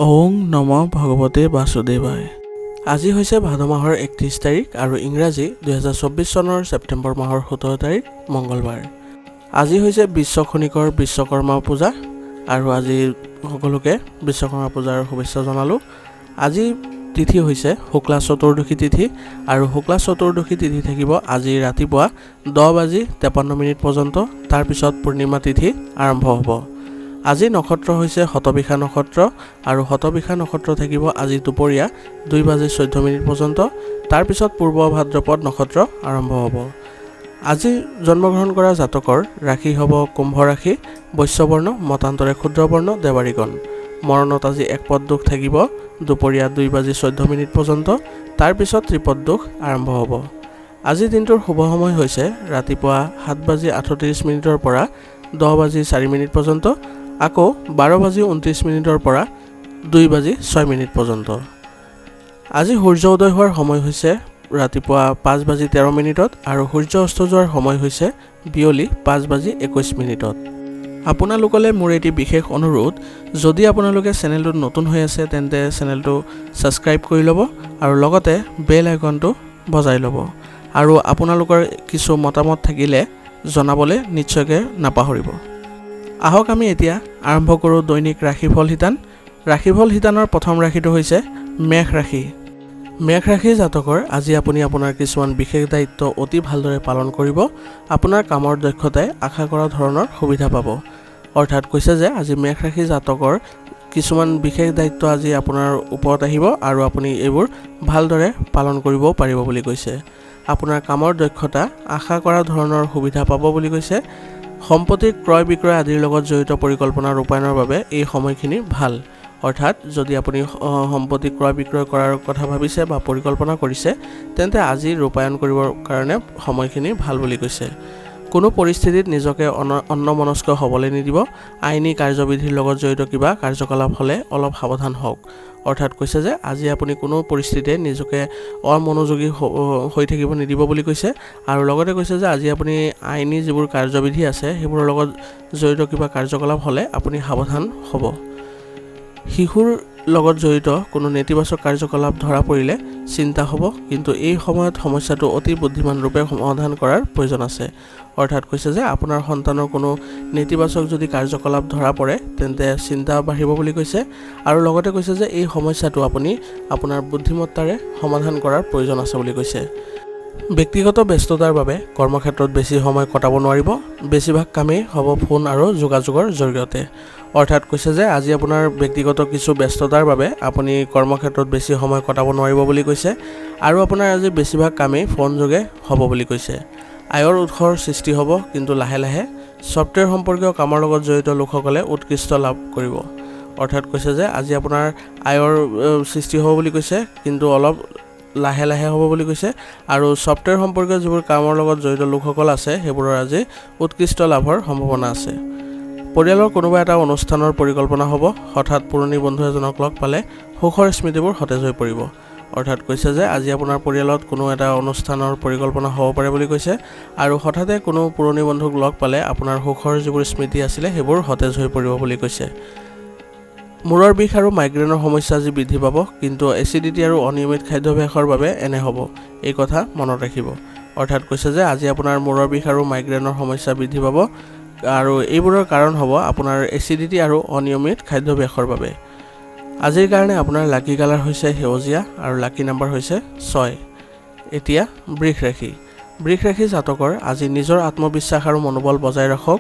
ওং নম ভগৱতে বাসুদেৱায়। আজি হৈছে ভাদ মাহৰ 31 তাৰিখ আৰু ইংৰাজী 2024 চনৰ ছেপ্টেম্বৰ মাহৰ 17 তাৰিখ মঙ্গলবাৰ। আজি হৈছে বিশ্বখনিকৰ বিশ্বকৰ্মা পূজা আৰু আজি সকলোকে বিশ্বকৰ্মা পূজাৰ শুভেচ্ছা জনালোঁ। আজি তিথি হৈছে শুক্লা চতুৰ্দশী তিথি আৰু শুক্লা চতুৰ্দশী তিথি থাকিব আজি ৰাতিপুৱা 10:53 পৰ্যন্ত। তাৰপিছত পূৰ্ণিমা তিথি আৰম্ভ হ'ব। আজি নক্ষত্ৰ হৈছে শতবিশা নক্ষত্ৰ আৰু শতবিশা নক্ষত্ৰ থাকিব আজি দুপৰীয়া 2:14 পৰ্যন্ত। তাৰপিছত পূৰ্ব ভাদ্ৰপদ নক্ষত্ৰ আৰম্ভ হ'ব। আজি জন্মগ্ৰহণ কৰা জাতকৰ ৰাশি হ'ব কুম্ভ ৰাশি, বৈশ্যবৰ্ণ, মতান্তৰে ক্ষুদ্ৰবৰ্ণ, দেৱাৰীগণ। মৰণত আজি একপদ দুখ থাকিব দুপৰীয়া 2:14 পৰ্যন্ত। তাৰপিছত ত্ৰিপদ দুখ আৰম্ভ হ'ব। আজিৰ দিনটোৰ শুভ সময় হৈছে ৰাতিপুৱা 7:38 পৰা 10:04 পৰ্যন্ত, আকৌ 12:29 পৰা 2:06 পৰ্যন্ত। আজি সূৰ্য উদয় হোৱাৰ সময় হৈছে ৰাতিপুৱা 5:13 আৰু সূৰ্য অস্ত যোৱাৰ সময় হৈছে বিয়লি 5:21। আপোনালোকলৈ মোৰ এটি বিশেষ অনুৰোধ, যদি আপোনালোকে চেনেলটোত নতুন হৈ আছে তেন্তে চেনেলটো ছাবস্ক্ৰাইব কৰি ল'ব আৰু লগতে বেল আইকনটো বজাই ল'ব। আৰু আপোনালোকৰ কিছু মতামত থাকিলে জনাবলৈ নিশ্চয়কৈ নাপাহৰিব। আহক আমি এতিয়া আৰম্ভ কৰোঁ দৈনিক ৰাশিফল শিতান। ৰাশিফল শিতানৰ প্ৰথম ৰাশিটো হৈছে মেষ ৰাশি। মেষ ৰাশি জাতকৰ আজি আপুনি আপোনাৰ কিছুমান বিশেষ দায়িত্ব অতি ভালদৰে পালন কৰিব। আপোনাৰ কামৰ দক্ষতাই আশা কৰা ধৰণৰ সুবিধা পাব। অৰ্থাৎ কৈছে যে আজি মেষ ৰাশি জাতকৰ কিছুমান বিশেষ দায়িত্ব আজি আপোনাৰ ওপৰত আহিব আৰু আপুনি এইবোৰ ভালদৰে পালন কৰিবও পাৰিব বুলি কৈছে। আপোনাৰ কামৰ দক্ষতা আশা কৰা ধৰণৰ সুবিধা পাব বুলি কৈছে। সম্পত্তি ক্ৰয় বিক্ৰয় আদিৰ লগত জড়িত পৰিকল্পনা ৰূপায়ণৰ বাবে এই সময়খিনি ভাল। অৰ্থাৎ যদি আপুনি সম্পত্তি ক্ৰয় বিক্ৰয় কৰাৰ কথা ভাবিছে বা পৰিকল্পনা কৰিছে তেন্তে আজি ৰূপায়ণ কৰিবৰ কাৰণে সময়খিনি ভাল বুলি কৈছে। কোনো পৰিস্থিতিত নিজকে অন্যমনস্ক হ'বলৈ নিদিব। আইনী কাৰ্যবিধিৰ লগত জড়িত কিবা কাৰ্যকলাপ হ'লে অলপ সাৱধান হওক। অৰ্থাৎ কৈছে যে আজি আপুনি কোনো পৰিস্থিতিতে নিজকে অমনোযোগী হৈ থাকিব নিদিব বুলি কৈছে। আৰু লগতে কৈছে যে আজি আপুনি আইনী যিবোৰ কাৰ্যবিধি আছে সেইবোৰৰ লগত জড়িত কিবা কাৰ্যকলাপ হ'লে আপুনি সাৱধান হ'ব। শিশুৰ লগত জড়িত কোনো নেতিবাচক কাৰ্যকলাপ ধৰা পৰিলে চিন্তা হ'ব, কিন্তু এই সময়ত সমস্যাটো অতি বুদ্ধিমান ৰূপে সমাধান কৰাৰ প্ৰয়োজন আছে। অৰ্থাৎ কৈছে যে আপোনাৰ সন্তানৰ কোনো নেতিবাচক যদি কাৰ্যকলাপ ধৰা পৰে তেন্তে চিন্তা বাঢ়িব বুলি কৈছে। আৰু লগতে কৈছে যে এই সমস্যাটো আপুনি আপোনাৰ বুদ্ধিমত্তাৰে সমাধান কৰাৰ প্ৰয়োজন আছে বুলি কৈছে। ব্যক্তিগত ব্যস্ততাৰ বাবে কৰ্মক্ষেত্ৰত বেছি সময় কটাব নোৱাৰিব। বেছিভাগ কামেই হ'ব ফোন আৰু যোগাযোগৰ জৰিয়তে। অৰ্থাৎ কৈছে যে আজি আপোনাৰ ব্যক্তিগত কিছু ব্যস্ততাৰ বাবে আপুনি কৰ্মক্ষেত্ৰত বেছি সময় কটাব নোৱাৰিব বুলি কৈছে। আৰু আপোনাৰ আজি বেছিভাগ কামেই ফোন যোগে হ'ব বুলি কৈছে। আয়ৰ উৎসৰ সৃষ্টি হ'ব, কিন্তু লাহে লাহে ছফ্টৱেৰ সম্পৰ্কীয় কামৰ লগত জড়িত লোকসকলে উৎকৃষ্ট লাভ কৰিব। অৰ্থাৎ কৈছে যে আজি আপোনাৰ আয়ৰ সৃষ্টি হ'ব বুলি কৈছে, কিন্তু অলপ লাহে লাহে হ'ব বুলি কৈছে। আৰু ছফ্টৱেৰ সম্পৰ্কীয় যিবোৰ কামৰ লগত জড়িত লোকসকল আছে সেইবোৰৰ আজি উৎকৃষ্ট লাভৰ সম্ভাৱনা আছে। পৰিয়ালৰ কোনোবা এটা অনুষ্ঠানৰ পৰিকল্পনা হ'ব। হঠাৎ পুৰণি বন্ধু এজনক লগ পালে সুখৰ স্মৃতিবোৰ সতেজ হৈ পৰিব। অৰ্থাৎ কৈছে যে আজি আপোনাৰ পৰিয়ালত কোনো এটা অনুষ্ঠানৰ পৰিকল্পনা হ'ব পাৰে বুলি কৈছে। আৰু হঠাতে কোনো পুৰণি বন্ধুক লগ পালে আপোনাৰ সুখৰ যিবোৰ স্মৃতি আছিলে সেইবোৰ সতেজ হৈ পৰিব বুলি কৈছে। মূৰৰ বিষ আৰু মাইগ্ৰেনৰ সমস্যা আজি বৃদ্ধি পাব, কিন্তু এচিডিটি আৰু অনিয়মিত খাদ্যাভ্যাসৰ বাবে এনে হ'ব, এই কথা মনত ৰাখিব। অৰ্থাৎ কৈছে যে আজি আপোনাৰ মূৰৰ বিষ আৰু মাইগ্ৰেনৰ সমস্যা বৃদ্ধি পাব আৰু এইবোৰৰ কাৰণ হ'ব আপোনাৰ এচিডিটি আৰু অনিয়মিত খাদ্যাভ্যাসৰ বাবে। আজিৰ কাৰণে আপোনাৰ লাকি কালাৰ হৈছে সেউজীয়া আৰু লাকি নাম্বাৰ হৈছে 6। এতিয়া বৃষ ৰাশি। বৃষ ৰাশি জাতকৰ আজি নিজৰ আত্মবিশ্বাস আৰু মনোবল বজাই ৰাখক।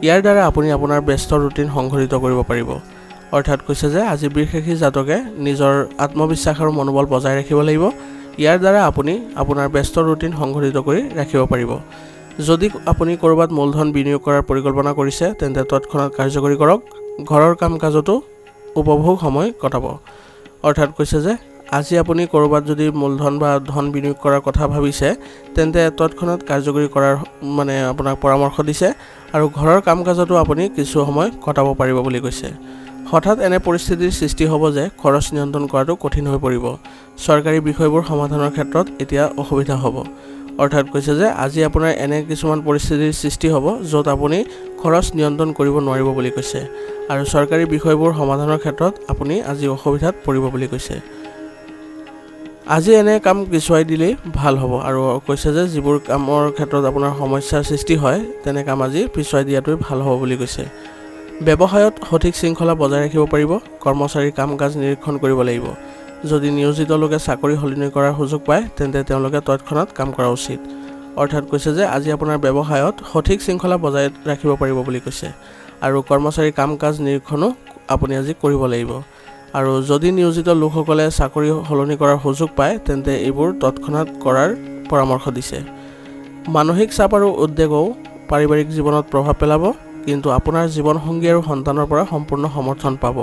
ইয়াৰ দ্বাৰা আপুনি আপোনাৰ ব্যস্ত ৰুটিন সংঘটিত কৰিব পাৰিব। অৰ্থাৎ কৈছে যে আজি বৃষ ৰাশি জাতকে নিজৰ আত্মবিশ্বাস আৰু মনোবল বজাই ৰাখিব লাগিব। ইয়াৰ দ্বাৰা আপুনি আপোনাৰ ব্যস্ত ৰুটিন সংঘটিত কৰি ৰাখিব পাৰিব। যদি আপুনি ক'ৰবাত মূলধন বিনিয়োগ কৰাৰ পৰিকল্পনা কৰিছে তেন্তে তৎক্ষণাত কাৰ্যকৰী কৰক। ঘৰৰ কাম কাজতো উপভোগ সময় কটাব। অৰ্থাৎ কৈছে যে আজি আপুনি ক'ৰবাত যদি মূলধন বা ধন বিনিয়োগ কৰাৰ কথা ভাবিছে তেন্তে তৎক্ষণাত কাৰ্যকৰী কৰাৰ আপোনাক পৰামৰ্শ দিছে। আৰু ঘৰৰ কাম কাজতো আপুনি কিছু সময় কটাব পাৰিব বুলি কৈছে। হঠাৎ এনে পৰিস্থিতিৰ সৃষ্টি হ'ব যে খৰচ নিয়ন্ত্ৰণ কৰাটো কঠিন হৈ পৰিব। চৰকাৰী বিষয়বোৰ সমাধানৰ ক্ষেত্ৰত এতিয়া অসুবিধা হ'ব। অৰ্থাৎ কৈছে যে আজি আপোনাৰ এনে কিছুমান পৰিস্থিতিৰ সৃষ্টি হ'ব য'ত আপুনি খৰচ নিয়ন্ত্ৰণ কৰিব নোৱাৰিব বুলি কৈছে আৰু চৰকাৰী বিষয়বোৰ সমাধানৰ ক্ষেত্ৰত আপুনি আজি অসুবিধাত পৰিব বুলি কৈছে। আজি এনে কাম পিছুৱাই দিলেই ভাল হ'ব আৰু কৈছে যে যিবোৰ কামৰ ক্ষেত্ৰত আপোনাৰ সমস্যাৰ সৃষ্টি হয় তেনে কাম আজি পিছুৱাই দিয়াটোৱে ভাল হ'ব বুলি কৈছে। ব্যৱসায়ত সঠিক শৃংখলা বজাই ৰাখিব পাৰিব। কৰ্মচাৰীৰ কাম কাজ নিৰীক্ষণ কৰিব লাগিব। যদি নিয়োজিত লোকে চাকৰি সলনি কৰাৰ সুযোগ পায় তেন্তে তেওঁলোকে তৎক্ষণাত কাম কৰা উচিত। অৰ্থাৎ কৈছে যে আজি আপোনাৰ ব্যৱসায়ত সঠিক শৃংখলা বজাই ৰাখিব পাৰিব বুলি কৈছে আৰু কৰ্মচাৰীৰ কাম কাজ নিৰীক্ষণো আপুনি আজি কৰিব লাগিব আৰু যদি নিয়োজিত লোকসকলে চাকৰি সলনি কৰাৰ সুযোগ পায় তেন্তে এইবোৰ তৎক্ষণাত কৰাৰ পৰামৰ্শ দিছে। মানসিক চাপ আৰু উদ্বেগও পাৰিবাৰিক জীৱনত প্ৰভাৱ পেলাব, কিন্তু আপোনাৰ জীৱনসংগী আৰু সন্তানৰ পৰা সম্পূৰ্ণ সমৰ্থন পাব।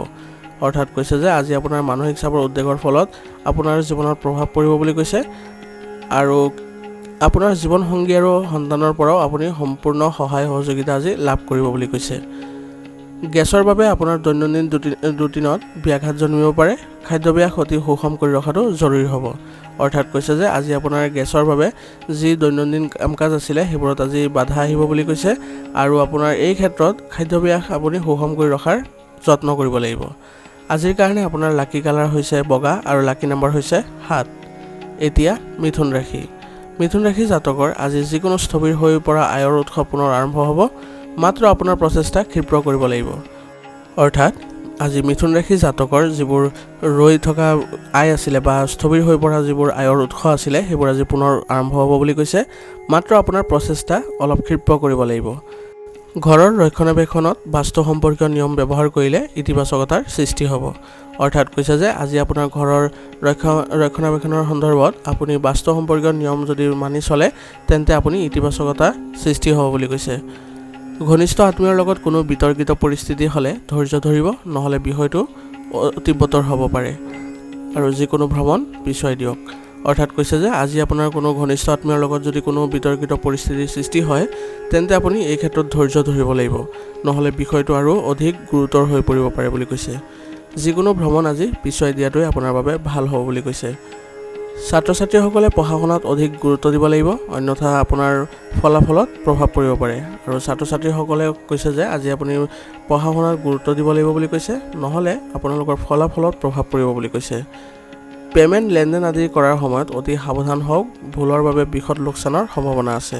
অৰ্থাৎ কৈছে যে আজি আপোনাৰ মানসিক চাপ আৰু উদ্বেগৰ ফলত আপোনাৰ জীৱনত প্ৰভাৱ পৰিব বুলি কৈছে আৰু আপোনাৰ জীৱনসংগী আৰু সন্তানৰ পৰাও আপুনি সম্পূৰ্ণ সহায় সহযোগিতা আজি লাভ কৰিব বুলি কৈছে। গেছৰ বাবে আপোনাৰ দৈনন্দিন ৰুটিনত ব্যাঘাত জন্মিব পাৰে। খাদ্যাভ্যাস অতি সুষম কৰি ৰখাটো জৰুৰী হ'ব। অৰ্থাৎ কৈছে যে আজি আপোনাৰ গেছৰ বাবে যি দৈনন্দিন কাম কাজ আছিলে সেইবোৰত আজি বাধা আহিব বুলি কৈছে আৰু আপোনাৰ এই ক্ষেত্ৰত খাদ্যাভ্যাস আপুনি সুষম কৰি ৰখাৰ যত্ন কৰিব লাগিব। আজিৰ কাৰণে আপোনাৰ লাকি কালাৰ হৈছে বগা আৰু লাকি নম্বৰ হৈছে 7। এতিয়া মিথুন ৰাশি। মিথুন ৰাশি জাতকৰ আজি যিকোনো স্থবিৰ হৈ পৰা আয়ৰ উৎস পুনৰ আৰম্ভ হ'ব। মাত্ৰ আপোনাৰ প্ৰচেষ্টা ক্ষীপ্ৰ কৰিব লাগিব। অৰ্থাৎ আজি মিথুন ৰাশি জাতকৰ যিবোৰ ৰৈ থকা আয় আছিলে বা স্থবিৰ হৈ পৰা যিবোৰ আয়ৰ উৎস আছিলে সেইবোৰ আজি পুনৰ আৰম্ভ হ'ব বুলি কৈছে। মাত্ৰ আপোনাৰ প্ৰচেষ্টা অলপ ক্ষীপ্ৰ কৰিব লাগিব। ঘৰৰ ৰক্ষণাবেক্ষণত বাস্তু সম্পৰ্কীয় নিয়ম ব্যৱহাৰ কৰিলে ইতিবাচকতাৰ সৃষ্টি হ'ব। অৰ্থাৎ কৈছে যে আজি আপোনাৰ ঘৰৰ ৰক্ষণাবেক্ষণৰ সন্দৰ্ভত আপুনি বাস্তু সম্পৰ্কীয় নিয়ম যদি মানি চলে তেন্তে আপুনি ইতিবাচকতাৰ সৃষ্টি হ'ব বুলি কৈছে। ঘনিষ্ঠ আত্মীয়ৰ লগত কোনো বিতৰ্কিত পৰিস্থিতি হ'লে ধৈৰ্য ধৰিব, নহ'লে বিষয়টো তীব্ৰতৰ হ'ব পাৰে আৰু যিকোনো ভ্ৰমণ পিছুৱাই দিয়ক। অৰ্থাৎ কৈছে যে আজি আপোনাৰ কোনো ঘনিষ্ঠ আত্মীয়ৰ লগত যদি কোনো বিতৰ্কিত পৰিস্থিতিৰ সৃষ্টি হয় তেন্তে আপুনি এই ক্ষেত্ৰত ধৈৰ্য ধৰিব লাগিব, নহ'লে বিষয়টো আৰু অধিক গুৰুতৰ হৈ পৰিব পাৰে বুলি কৈছে। যিকোনো ভ্ৰমণ আজি পিছুৱাই দিয়াটোৱে আপোনাৰ বাবে ভাল হ'ব বুলি কৈছে। ছাত্ৰ ছাত্ৰীসকলে পঢ়া শুনাত অধিক গুৰুত্ব দিব লাগিব, অন্যথা আপোনাৰ ফলাফলত প্ৰভাৱ পৰিব পাৰে আৰু ছাত্ৰ ছাত্ৰীসকলে কৈছে যে আজি আপুনি পঢ়া শুনাত গুৰুত্ব দিব লাগিব বুলি কৈছে, নহ'লে আপোনালোকৰ ফলাফলত প্ৰভাৱ পৰিব বুলি কৈছে। পে'মেণ্ট লেনদেন আদি কৰাৰ সময়ত অতি সাৱধান হওক, ভুলৰ বাবে বৃহৎ লোকচানৰ সম্ভাৱনা আছে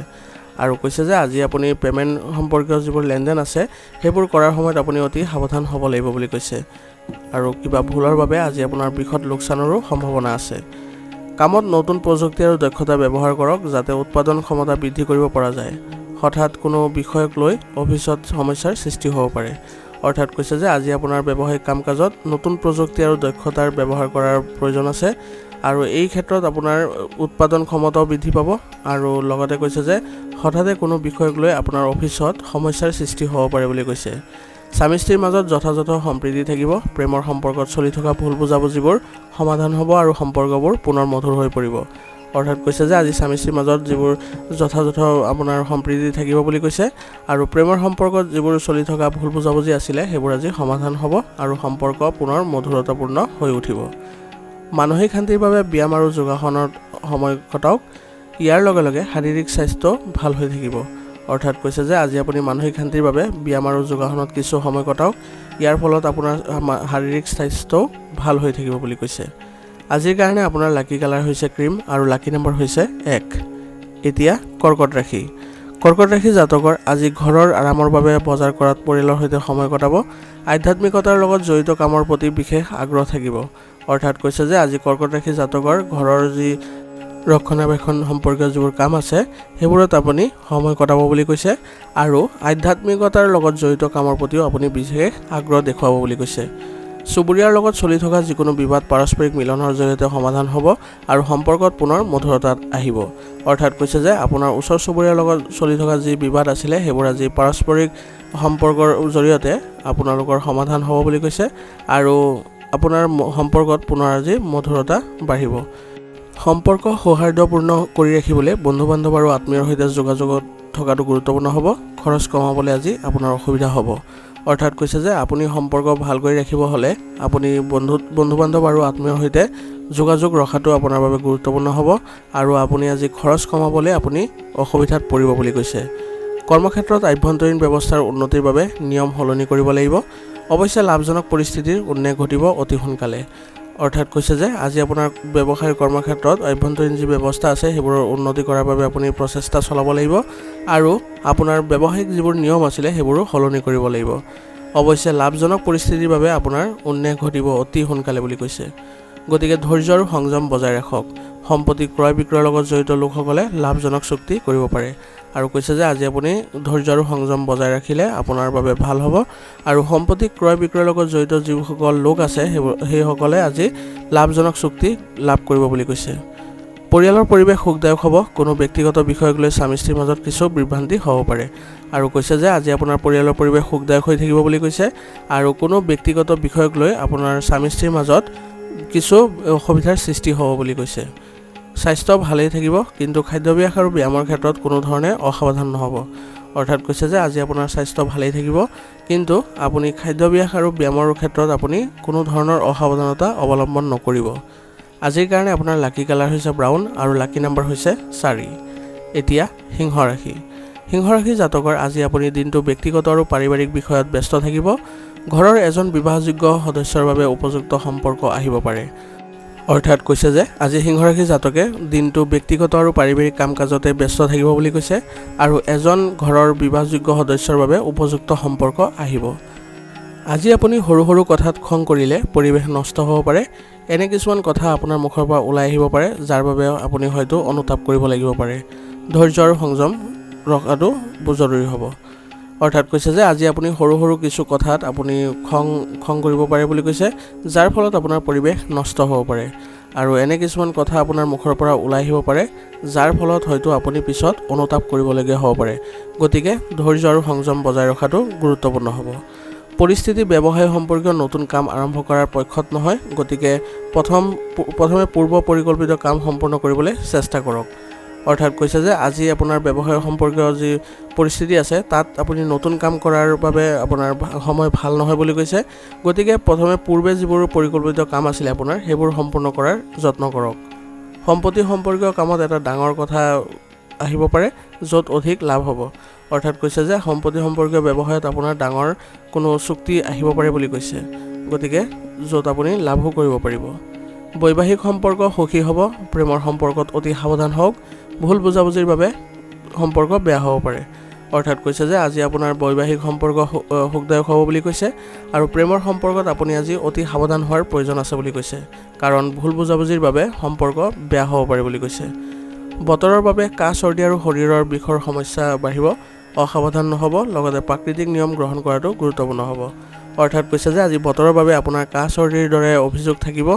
আৰু কৈছে যে আজি আপুনি পে'মেণ্ট সম্পৰ্কীয় যিবোৰ লেনদেন আছে সেইবোৰ কৰাৰ সময়ত আপুনি অতি সাৱধান হ'ব লাগিব বুলি কৈছে আৰু কিবা ভুলৰ বাবে আজি আপোনাৰ বৃহৎ লোকচানৰো সম্ভাৱনা আছে। কামত নতুন প্ৰযুক্তি আৰু দক্ষতা ব্যৱহাৰ কৰক যাতে উৎপাদন ক্ষমতা বৃদ্ধি কৰিব পৰা যায়। হঠাৎ কোনো বিষয়ক লৈ অফিচত সমস্যাৰ সৃষ্টি হ'ব পাৰে। অৰ্থাৎ কৈছে যে আজি আপোনাৰ ব্যৱসায়িক কাম কাজত নতুন প্ৰযুক্তি আৰু দক্ষতাৰ ব্যৱহাৰ কৰাৰ প্ৰয়োজন আছে আৰু এই ক্ষেত্ৰত আপোনাৰ উৎপাদন ক্ষমতাও বৃদ্ধি পাব আৰু লগতে কৈছে যে হঠাতে কোনো বিষয়ক লৈ আপোনাৰ অফিচত সমস্যাৰ সৃষ্টি হ'ব পাৰে বুলি কৈছে। স্বামী স্ত্ৰীৰ মাজত যথাযথ সম্প্ৰীতি থাকিব। প্ৰেমৰ সম্পৰ্কত চলি থকা ভুল বুজাবুজিবোৰ সমাধান হ'ব আৰু সম্পৰ্কবোৰ পুনৰ মধুৰ হৈ পৰিব। অৰ্থাৎ কৈছে যে আজি স্বামী স্ত্ৰীৰ মাজত যিবোৰ যথাযথ আপোনাৰ সম্প্ৰীতি থাকিব বুলি কৈছে আৰু প্ৰেমৰ সম্পৰ্কত যিবোৰ চলি থকা ভুল বুজাবুজি আছিলে সেইবোৰ আজি সমাধান হ'ব আৰু সম্পৰ্ক পুনৰ মধুৰতাপূৰ্ণ হৈ উঠিব। মানসিক শান্তিৰ বাবে ব্যায়াম আৰু যোগাসনত সময় কটাওক। ইয়াৰ লগে লগে শাৰীৰিক স্বাস্থ্য ভাল হৈ থাকিব। অৰ্থাৎ কৈছে যে আজি আপুনি মানসিক শান্তিৰ বাবে ব্যায়াম আৰু যোগাসনত কিছু সময় কটাওক। ইয়াৰ ফলত আপোনাৰ শাৰীৰিক স্বাস্থ্যও ভাল হৈ থাকিব বুলি কৈছে। আজিৰ কাৰণে আপোনাৰ লাকি কালাৰ হৈছে ক্ৰীম আৰু লাকি নম্বৰ হৈছে 1। এতিয়া কৰ্কট ৰাশি। কৰ্কট ৰাশি জাতকৰ আজি ঘৰৰ আৰামৰ বাবে বজাৰ কৰাত পৰিয়ালৰ সৈতে সময় কটাব। আধ্যাত্মিকতাৰ লগত জড়িত কামৰ প্ৰতি বিশেষ আগ্ৰহ থাকিব। অৰ্থাৎ কৈছে যে আজি কৰ্কট ৰাশি জাতকৰ ঘৰৰ যি ৰক্ষণাবেক্ষণ সম্পৰ্কীয় যিবোৰ কাম আছে সেইবোৰত আপুনি সময় কটাব বুলি কৈছে আৰু আধ্যাত্মিকতাৰ লগত জড়িত কামৰ প্ৰতিও আপুনি বিশেষ আগ্ৰহ দেখুৱাব বুলি কৈছে। চুবুৰীয়াৰ লগত চলি থকা যিকোনো বিবাদ পাৰস্পৰিক মিলনৰ জৰিয়তে সমাধান হ'ব আৰু সম্পৰ্কত পুনৰ মধুৰতা আহিব। অৰ্থাৎ কৈছে যে আপোনাৰ ওচৰ চুবুৰীয়াৰ লগত চলি থকা যি বিবাদ আছিলে সেইবোৰ আজি পাৰস্পৰিক সম্পৰ্কৰ জৰিয়তে আপোনালোকৰ সমাধান হ'ব বুলি কৈছে আৰু আপোনাৰ সম্পৰ্কত পুনৰ আজি মধুৰতা বাঢ়িব। সম্পৰ্ক সৌহাৰ্দ্যপূৰ্ণ কৰি ৰাখিবলৈ বন্ধু বান্ধৱ আৰু আত্মীয়ৰ সৈতে যোগাযোগত থকাটো গুৰুত্বপূৰ্ণ হ'ব। খৰচ কমাবলৈ আজি আপোনাৰ অসুবিধা হ'ব। অৰ্থাৎ কৈছে যে আপুনি সম্পৰ্ক ভাল কৰি ৰাখিব হ'লে আপুনি বন্ধু বান্ধৱ আৰু আত্মীয়ৰ সৈতে যোগাযোগ ৰখাটো আপোনাৰ বাবে গুৰুত্বপূৰ্ণ হ'ব আৰু আপুনি আজি খৰচ কমাবলৈ আপুনি অসুবিধাত পৰিব বুলি কৈছে। কৰ্মক্ষেত্ৰত আভ্যন্তৰীণ ব্যৱস্থাৰ উন্নতিৰ বাবে নিয়ম সলনি কৰিব লাগিব। অৱশ্যে লাভজনক পৰিস্থিতিৰ উন্নতি ঘটিব অতি সোনকালে। অৰ্থাৎ কৈছে যে আজি আপোনাৰ ব্যৱসায়িক কৰ্মক্ষেত্ৰত আভ্যন্তৰীণ যি ব্যৱস্থা আছে সেইবোৰৰ উন্নতি কৰাৰ বাবে আপুনি প্ৰচেষ্টা চলাব লাগিব আৰু আপোনাৰ ব্যৱসায়িক যিবোৰ নিয়ম আছিলে সেইবোৰো সলনি কৰিব লাগিব। অৱশ্যে লাভজনক পৰিস্থিতিৰ বাবে আপোনাৰ উন্নতি ঘটিব অতি সোনকালে বুলি কৈছে। গতিকে ধৈৰ্য আৰু সংযম বজাই ৰাখক। সম্পত্তি ক্ৰয় বিক্ৰয়ৰ লগত জড়িত লোকসকলে লাভজনক চুক্তি কৰিব পাৰে আৰু কৈছে যে আজি আপুনি ধৈৰ্য আৰু সংযম বজাই ৰাখিলে আপোনাৰ বাবে ভাল হ'ব আৰু সম্পত্তি ক্ৰয় বিক্ৰয়ৰ লগত জড়িত যিসকল লোক আছে সেইসকলে আজি লাভজনক চুক্তি লাভ কৰিব বুলি কৈছে। পৰিয়ালৰ পৰিৱেশ সুখদায়ক হ'ব। কোনো ব্যক্তিগত বিষয়ক লৈ স্বামী স্ত্ৰীৰ মাজত কিছু বিভ্ৰান্তি হ'ব পাৰে আৰু কৈছে যে আজি আপোনাৰ পৰিয়ালৰ পৰিৱেশ সুখদায়ক হৈ থাকিব বুলি কৈছে আৰু কোনো ব্যক্তিগত বিষয়ক লৈ আপোনাৰ স্বামী স্ত্ৰীৰ মাজত কিছু অসুবিধাৰ সৃষ্টি হ'ব বুলি কৈছে। স্বাস্থ্য ভালেই থাকিব, কিন্তু খাদ্যাভ্যাস আৰু ব্যায়ামৰ ক্ষেত্ৰত কোনো ধৰণে অসাৱধান নহ'ব। অৰ্থাৎ কৈছে যে আজি আপোনাৰ স্বাস্থ্য ভালেই থাকিব, কিন্তু আপুনি খাদ্যাভ্যাস আৰু ব্যায়ামৰ ক্ষেত্ৰত আপুনি কোনো ধৰণৰ অসাৱধানতা অৱলম্বন নকৰিব। আজিৰ কাৰণে আপোনাৰ লাকি কালাৰ হৈছে ব্ৰাউন আৰু লাকি নাম্বাৰ হৈছে 4। এতিয়া সিংহ ৰাশি। সিংহ ৰাশি জাতকৰ আজি আপুনি দিনটো ব্যক্তিগত আৰু পাৰিবাৰিক বিষয়ত ব্যস্ত থাকিব। ঘৰৰ এজন বিবাহযোগ্য সদস্যৰ বাবে উপযুক্ত সম্পৰ্ক আহিব পাৰে। অৰ্থাৎ কৈছে যে আজি সিংহ ৰাশি জাতকে দিনটো ব্যক্তিগত আৰু পাৰিবাৰিক কাম কাজতে ব্যস্ত থাকিব বুলি কৈছে আৰু এজন ঘৰৰ বিবাহযোগ্য সদস্যৰ বাবে উপযুক্ত সম্পৰ্ক আহিব। আজি আপুনি সৰু সৰু কথাত খং কৰিলে পৰিৱেশ নষ্ট হ'ব পাৰে। এনে কিছুমান কথা আপোনাৰ মুখৰ পৰা ওলাই আহিব পাৰে যাৰ বাবে আপুনি হয়তো অনুতাপ কৰিব লাগিব পাৰে। ধৈৰ্য আৰু সংযম ৰখাটো জৰুৰী হ'ব। অৰ্থাৎ কৈছে যে আজি আপুনি সৰু সৰু কিছু কথাত আপুনি খং কৰিব পাৰে বুলি কৈছে, যাৰ ফলত আপোনাৰ পৰিৱেশ নষ্ট হ'ব পাৰে আৰু এনে কিছুমান কথা আপোনাৰ মুখৰ পৰা ওলাই আহিব পাৰে যাৰ ফলত হয়তো আপুনি পিছত অনুতাপ কৰিবলগীয়া হ'ব পাৰে। গতিকে ধৈৰ্য আৰু সংযম বজাই ৰখাটো গুৰুত্বপূৰ্ণ হ'ব। পৰিস্থিতি ব্যৱসায় সম্পৰ্কীয় নতুন কাম আৰম্ভ কৰাৰ পক্ষত নহয়, গতিকে প্ৰথমে পূৰ্ব পৰিকল্পিত কাম সম্পূৰ্ণ কৰিবলৈ চেষ্টা কৰক। অৰ্থাৎ কৈছে যে আজি আপোনাৰ ব্যৱসায় সম্পৰ্কীয় যি পৰিস্থিতি আছে তাত আপুনি নতুন কাম কৰাৰ বাবে আপোনাৰ সময় ভাল নহয় বুলি কৈছে। গতিকে প্ৰথমে পূৰ্বে যিবোৰ পৰিকল্পিত কাম আছিলে আপোনাৰ সেইবোৰ সম্পূৰ্ণ কৰাৰ যত্ন কৰক। সম্পত্তি সম্পৰ্কীয় কামত এটা ডাঙৰ কথা আহিব পাৰে য'ত অধিক লাভ হ'ব। অৰ্থাৎ কৈছে যে সম্পত্তি সম্পৰ্কীয় ব্যৱসায়ত আপোনাৰ ডাঙৰ কোনো চুক্তি আহিব পাৰে বুলি কৈছে, গতিকে য'ত আপুনি লাভো কৰিব পাৰিব। বৈবাহিক সম্পৰ্ক সুখী হ'ব। প্ৰেমৰ সম্পৰ্কত অতি সাৱধান হওক। ভুল বুজাবুজিৰ বাবে সম্পৰ্ক বেয়া হ'ব পাৰে। অৰ্থাৎ কৈছে যে আজি আপোনাৰ বৈবাহিক সম্পৰ্ক সুখদায়ক হ'ব বুলি কৈছে আৰু প্ৰেমৰ সম্পৰ্কত আপুনি আজি অতি সাৱধান হোৱাৰ প্ৰয়োজন আছে বুলি কৈছে, কাৰণ ভুল বুজাবুজিৰ বাবে সম্পৰ্ক বেয়া হ'ব পাৰে বুলি কৈছে। বতৰৰ বাবে কাহ চৰ্দি আৰু শৰীৰৰ বিষৰ সমস্যা বাঢ়িব। অসাৱধান নহ'ব, লগতে প্ৰাকৃতিক নিয়ম গ্ৰহণ কৰাটো গুৰুত্বপূৰ্ণ হ'ব। অৰ্থাৎ কৈছে যে আজি বতৰৰ বাবে আপোনাৰ কাহ চৰ্দিৰ দৰে অভিযোগ থাকিব,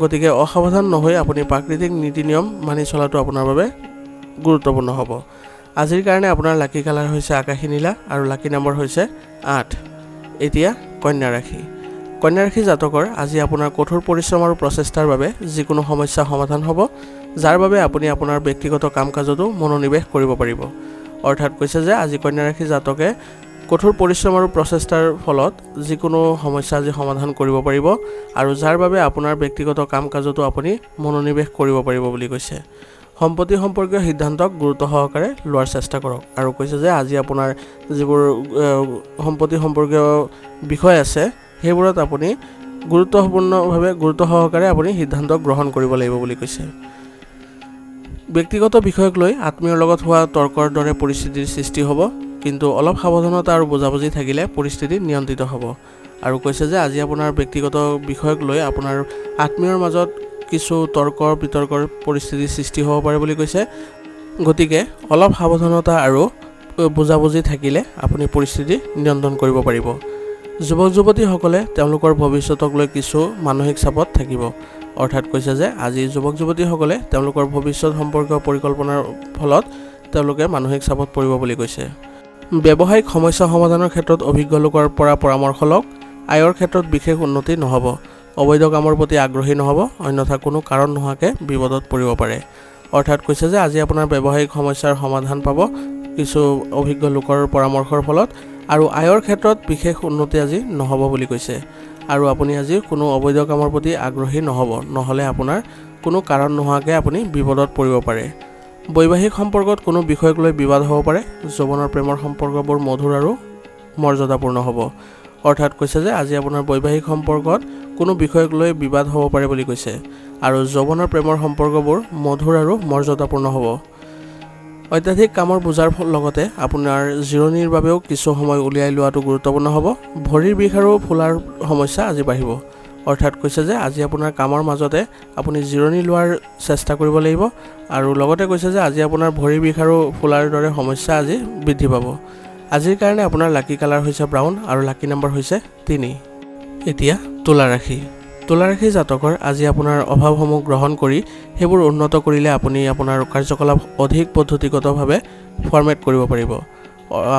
গতিকে অসাৱধান নহৈ আপুনি প্ৰাকৃতিক নীতি নিয়ম মানি চলাটো আপোনাৰ বাবে গুৰুত্বপূৰ্ণ হ'ব। আজিৰ কাৰণে আপোনাৰ লাকি কালাৰ হৈছে আকাশী নীলা আৰু লাকি নম্বৰ হৈছে 8। এতিয়া কন্যা ৰাশি। কন্যা ৰাশি জাতকৰ আজি আপোনাৰ কঠোৰ পৰিশ্ৰম আৰু প্ৰচেষ্টাৰ বাবে যিকোনো সমস্যা সমাধান হ'ব, যাৰ বাবে আপুনি আপোনাৰ ব্যক্তিগত কাম কাজতো মনোনিৱেশ কৰিব পাৰিব। অৰ্থাৎ কৈছে যে আজি কন্যা ৰাশি জাতকে কঠোৰ পৰিশ্ৰম আৰু প্ৰচেষ্টাৰ ফলত যিকোনো সমস্যা আজি সমাধান কৰিব পাৰিব আৰু যাৰ বাবে আপোনাৰ ব্যক্তিগত কাম কাজতো আপুনি মনোনিৱেশ কৰিব পাৰিব বুলি কৈছে। সম্পত্তি সম্পৰ্কীয় সিদ্ধান্তক গুৰুত্ব সহকাৰে লোৱাৰ চেষ্টা কৰক আৰু কৈছে যে আজি আপোনাৰ যিবোৰ সম্পত্তি সম্পৰ্কীয় বিষয় আছে সেইবোৰত আপুনি গুৰুত্ব সহকাৰে আপুনি সিদ্ধান্ত গ্ৰহণ কৰিব লাগিব বুলি কৈছে। ব্যক্তিগত বিষয়ক লৈ আত্মীয়ৰ লগত হোৱা তৰ্কৰ দৰে পৰিস্থিতিৰ সৃষ্টি হ'ব, কিন্তু অলপ সাৱধানতা আৰু বুজাবুজি থাকিলে পৰিস্থিতি নিয়ন্ত্ৰিত হ'ব আৰু কৈছে যে আজি আপোনাৰ ব্যক্তিগত বিষয়ক লৈ আপোনাৰ আত্মীয়ৰ মাজত কিছু বিতৰ্কৰ পৰিস্থিতিৰ সৃষ্টি হ'ব পাৰে বুলি কৈছে। গতিকে অলপ সাৱধানতা আৰু বুজাবুজি থাকিলে আপুনি পৰিস্থিতি নিয়ন্ত্ৰণ কৰিব পাৰিব। যুৱক যুৱতীসকলে তেওঁলোকৰ ভৱিষ্যতক লৈ কিছু মানসিক চাপত থাকিব। অৰ্থাৎ কৈছে যে আজি যুৱক যুৱতীসকলে তেওঁলোকৰ ভৱিষ্যত সম্পৰ্কীয় পৰিকল্পনাৰ ফলত তেওঁলোকে মানসিক চাপত পৰিব বুলি কৈছে। ব্যৱসায়িক সমস্যা সমাধানৰ ক্ষেত্ৰত অভিজ্ঞ লোকৰ পৰা পৰামৰ্শ লওক। আয়ৰ ক্ষেত্ৰত বিশেষ উন্নতি নহ'ব। অবৈধ কামৰ প্ৰতি আগ্ৰহী নহ'ব, অন্যথা কোনো কাৰণ নোহোৱাকৈ বিপদত পৰিব পাৰে। অৰ্থাৎ কৈছে যে আজি আপোনাৰ ব্যৱসায়িক সমস্যাৰ সমাধান পাব কিছু অভিজ্ঞ লোকৰ পৰামৰ্শৰ ফলত আৰু আয়ৰ ক্ষেত্ৰত বিশেষ উন্নতি আজি নহ'ব বুলি কৈছে আৰু আপুনি আজি কোনো অবৈধ কামৰ প্ৰতি আগ্ৰহী নহ'ব, নহ'লে আপোনাৰ কোনো কাৰণ নোহোৱাকৈ আপুনি বিপদত পৰিব পাৰে। বৈবাহিক সম্পৰ্কত কোনো বিষয়ক লৈ বিবাদ হ'ব পাৰে। যৌৱনৰ প্ৰেমৰ সম্পৰ্কবোৰ মধুৰ আৰু মৰ্যাদাপূৰ্ণ হ'ব। অৰ্থাৎ কৈছে যে আজি আপোনাৰ বৈবাহিক সম্পৰ্কত কোনো বিষয়ক লৈ বিবাদ হ'ব পাৰে বুলি কৈছে আৰু যৌৱনৰ প্ৰেমৰ সম্পৰ্কবোৰ মধুৰ আৰু মৰ্যাদাপূৰ্ণ হ'ব। অত্যাধিক কামৰ বোজাৰ লগতে আপোনাৰ জিৰণিৰ বাবেও কিছু সময় উলিয়াই লোৱাটো গুৰুত্বপূৰ্ণ হ'ব। ভৰিৰ বিষ আৰু ফুলাৰ সমস্যা আজি বাঢ়িব। অৰ্থাৎ কৈছে যে আজি আপোনাৰ কামৰ মাজতে আপুনি জিৰণি লোৱাৰ চেষ্টা কৰিব লাগিব আৰু লগতে কৈছে যে আজি আপোনাৰ ভৰিৰ বিষ আৰু ফুলাৰ দৰে সমস্যা আজি বৃদ্ধি পাব। আজিৰ কাৰণে আপোনাৰ লাকি কালাৰ হৈছে ব্ৰাউন আৰু লাকি নম্বৰ হৈছে 3। এতিয়া তুলা ৰাশি। তুলা ৰাশি জাতকৰ আজি আপোনাৰ অভাৱসমূহ গ্ৰহণ কৰি সেইবোৰ উন্নত কৰিলে আপুনি আপোনাৰ কাৰ্যকলাপ অধিক পদ্ধতিগতভাৱে ফৰ্মেট কৰিব পাৰিব।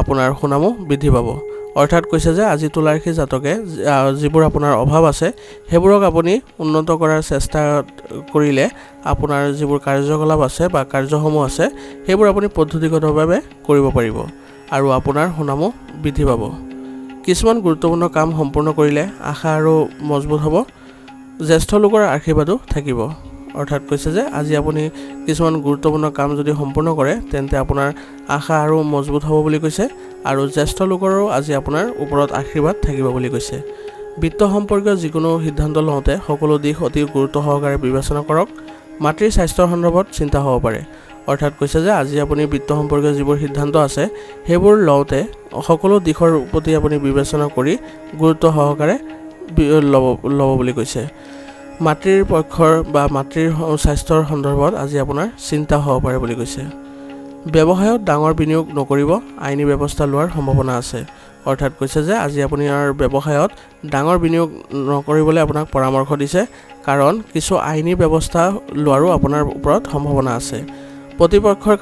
আপোনাৰ সুনামো বৃদ্ধি পাব। অৰ্থাৎ কৈছে যে আজি তুলা ৰাশি জাতকে যিবোৰ আপোনাৰ অভাৱ আছে সেইবোৰক আপুনি উন্নত কৰাৰ চেষ্টা কৰিলে আপোনাৰ যিবোৰ কাৰ্যকলাপ আছে বা কাৰ্যসমূহ আছে সেইবোৰ আপুনি পদ্ধতিগতভাৱে কৰিব পাৰিব আৰু আপোনাৰ সুনামো বৃদ্ধি পাব। কিছুমান গুৰুত্বপূৰ্ণ কাম সম্পূৰ্ণ কৰিলে আশা আৰু মজবুত হ'ব। জ্যেষ্ঠ লোকৰ আশীৰ্বাদো থাকিব। অৰ্থাৎ কৈছে যে আজি আপুনি কিছুমান গুৰুত্বপূৰ্ণ কাম যদি সম্পূৰ্ণ কৰে তেন্তে আপোনাৰ আশা আৰু মজবুত হ'ব বুলি কৈছে আৰু জ্যেষ্ঠ লোকৰো আজি আপোনাৰ ওপৰত আশীৰ্বাদ থাকিব বুলি কৈছে। বিত্ত সম্পৰ্কীয় যিকোনো সিদ্ধান্ত লওঁতে সকলো দিশ অতি গুৰুত্ব সহকাৰে বিবেচনা কৰক। মাতৃৰ স্বাস্থ্যৰ সন্দৰ্ভত চিন্তা হ'ব পাৰে। অৰ্থাৎ কৈছে যে আজি আপুনি বিত্ত সম্পৰ্কীয় যিবোৰ সিদ্ধান্ত আছে সেইবোৰ লওঁতে সকলো দিশৰ প্ৰতি আপুনি বিবেচনা কৰি গুৰুত্ব সহকাৰে ল'ব বুলি কৈছে। মাতৃৰ পক্ষৰ বা মাতৃৰ স্বাস্থ্যৰ সন্দৰ্ভত আজি আপোনাৰ চিন্তা হ'ব পাৰে বুলি কৈছে। ব্যৱসায়ত ডাঙৰ বিনিয়োগ নকৰিব, আইনী ব্যৱস্থা লোৱাৰ সম্ভাৱনা আছে। অৰ্থাৎ কৈছে যে আজি আপোনাৰ ব্যৱসায়ত ডাঙৰ বিনিয়োগ নকৰিবলৈ আপোনাক পৰামৰ্শ দিছে কাৰণ কিছু আইনী ব্যৱস্থা লোৱাৰো আপোনাৰ ওপৰত সম্ভাৱনা আছে। প্ৰতিপক্ষৰ